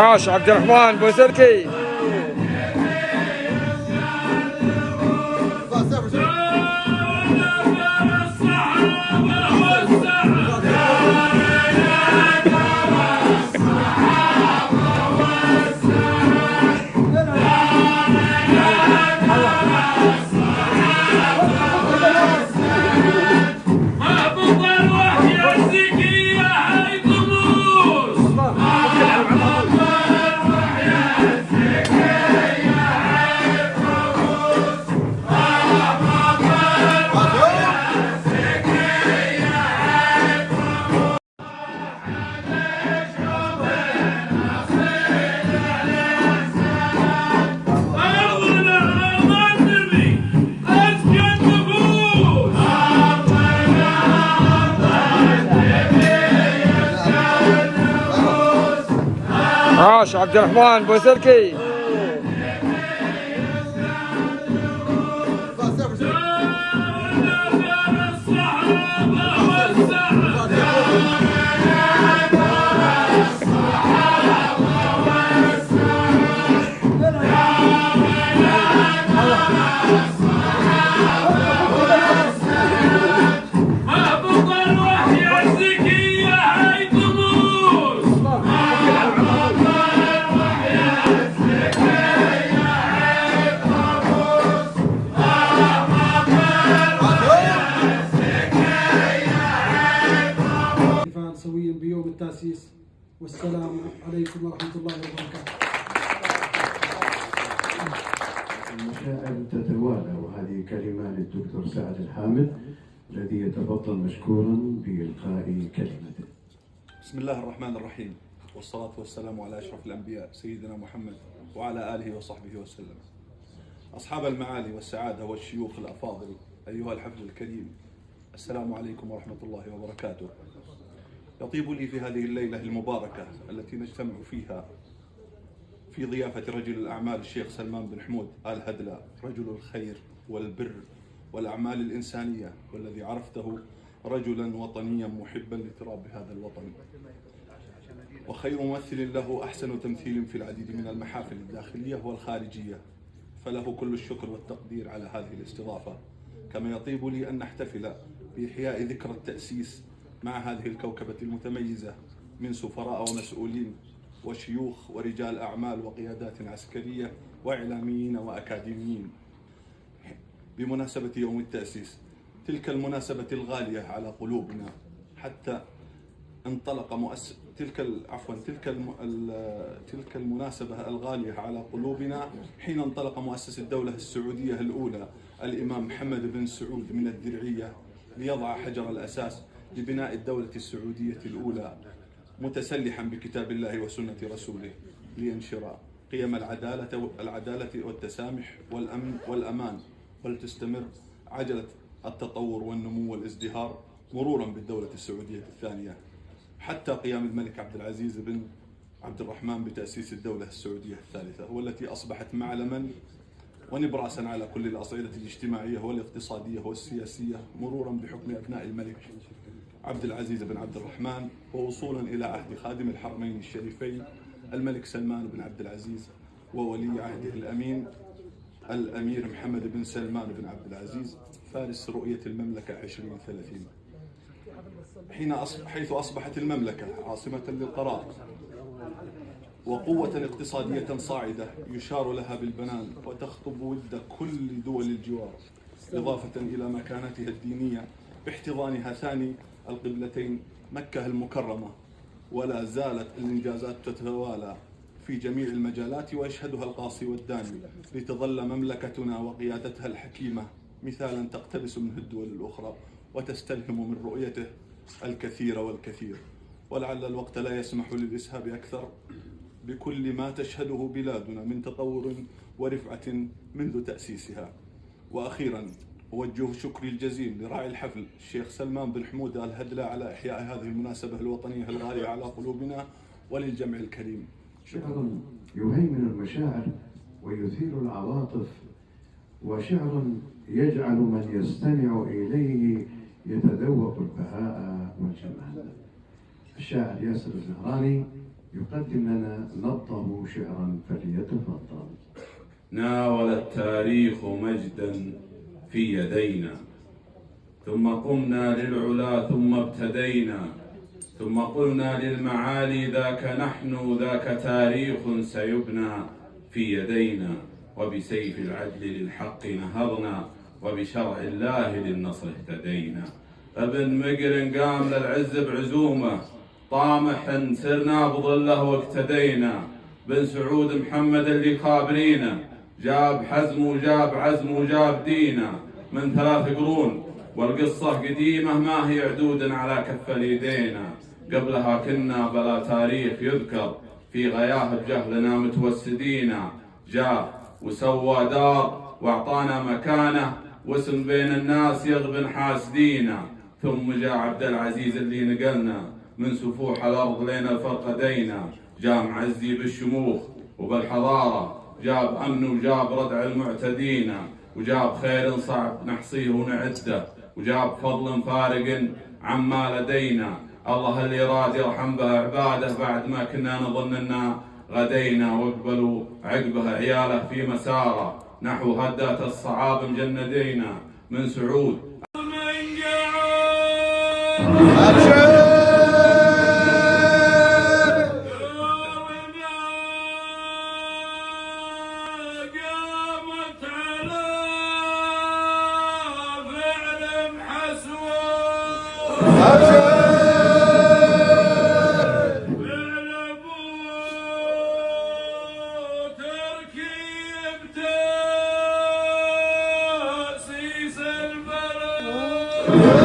عاش عبد الرحمن بوسركي. عاش عبد الرحمن بوسركي. سويا بيوم التأسيس، والسلام عليكم ورحمة الله وبركاته. المشاعر تتوالى، وهذه كلمة للدكتور سعد الحامد الذي يتفضل مشكورا بإلقاء كلمته. بسم الله الرحمن الرحيم، والصلاة والسلام على أشرف الأنبياء سيدنا محمد وعلى آله وصحبه وسلم. أصحاب المعالي والسعادة والشيوخ الأفاضل، أيها الحفل الكريم، السلام عليكم ورحمة الله وبركاته. يطيب لي في هذه الليلة المباركة التي نجتمع فيها في ضيافة رجل الأعمال الشيخ سلمان بن حمود آل هدلة، رجل الخير والبر والأعمال الإنسانية، والذي عرفته رجلا وطنيا محبا لتراب هذا الوطن، وخير ممثل له أحسن تمثيل في العديد من المحافل الداخلية والخارجية، فله كل الشكر والتقدير على هذه الاستضافة. كما يطيب لي أن نحتفل بإحياء ذكرى التأسيس مع هذه الكوكبة المتميزة من سفراء ومسؤولين وشيوخ ورجال أعمال وقيادات عسكرية وإعلاميين وأكاديميين بمناسبة يوم التأسيس، تلك المناسبة الغالية على قلوبنا، حتى انطلق تلك المناسبة الغالية على قلوبنا حين انطلق مؤسس الدولة السعودية الأولى الإمام محمد بن سعود من الدرعية ليضع حجر الأساس لبناء الدولة السعودية الأولى، متسلحا بكتاب الله وسنة رسوله لينشر قيم العدالة والتسامح والأمن والأمان، ولتستمر عجلة التطور والنمو والازدهار مرورا بالدولة السعودية الثانية، حتى قيام الملك عبد العزيز بن عبد الرحمن بتأسيس الدولة السعودية الثالثة، والتي أصبحت معلما ونبراسا على كل الأصعدة الاجتماعية والاقتصادية والسياسية، مرورا بحكم أبناء الملك عبد العزيز بن عبد الرحمن، ووصولا إلى عهد خادم الحرمين الشريفين الملك سلمان بن عبد العزيز وولي عهده الأمين الأمير محمد بن سلمان بن عبد العزيز، فارس رؤية المملكة 2030، حيث أصبحت المملكة عاصمة للقرار وقوة اقتصادية صاعدة يشار لها بالبنان وتخطب ود كل دول الجوار، إضافة إلى مكانتها الدينية باحتضانها ثاني القبلتين مكة المكرمة. ولا زالت الإنجازات تتوالى في جميع المجالات ويشهدها القاصي والداني، لتظل مملكتنا وقيادتها الحكيمة مثالا تقتبس منه الدول الأخرى وتستلهم من رؤيته الكثير والكثير. ولعل الوقت لا يسمح للإسهاب أكثر بكل ما تشهده بلادنا من تطور ورفعة منذ تأسيسها. وأخيرا أوجه شكري الجزيل لراعي الحفل الشيخ سلمان بن حمود آل هدلة على إحياء هذه المناسبة الوطنية الغالية على قلوبنا، وللجمع الكريم. شعر يهيمن المشاعر ويثير العواطف، وشعر يجعل من يستمع إليه يتذوق البهاء والجمال. الشاعر ياسر الزهراني يقدم لنا نبضه شعرا فليتفضل. ناول التاريخ مجدا في يدينا، ثم قمنا للعلا ثم ابتدينا، ثم قلنا للمعالي ذاك نحن، ذاك تاريخ سيبنى في يدينا، وبسيف العدل للحق نهضنا، وبشرع الله للنصر اهتدينا. ابن مقرن قام للعز بعزومه، طامح سرنا بظله واقتدينا. بن سعود محمد اللي خابرينا، جاب حزم وجاب عزم وجاب دينا. من 3 قرون والقصة قديمة، ما هي عدود على كف اليدينا. قبلها كنا بلا تاريخ يذكر، في غياه بجهلنا متوسدينا. جاء وسوى دار واعطانا مكانه، واسم بين الناس يغبن حاسدينا. ثم جاء عبد العزيز اللي نقلنا من سفوح الارض لين الفرقدينا. جاء معزي بالشموخ وبالحضاره، جاب امن وجاب ردع المعتدين، وجاب خير صعب نحصيه ونعده، وجاب فضل فارق عما لدينا. الله اللي راد يرحم به عباده، بعد ما كنا نظن اننا غدينا. واقبلوا عقبه عياله في مساره، نحو هدات الصعاب مجندينا. من سعود Yeah.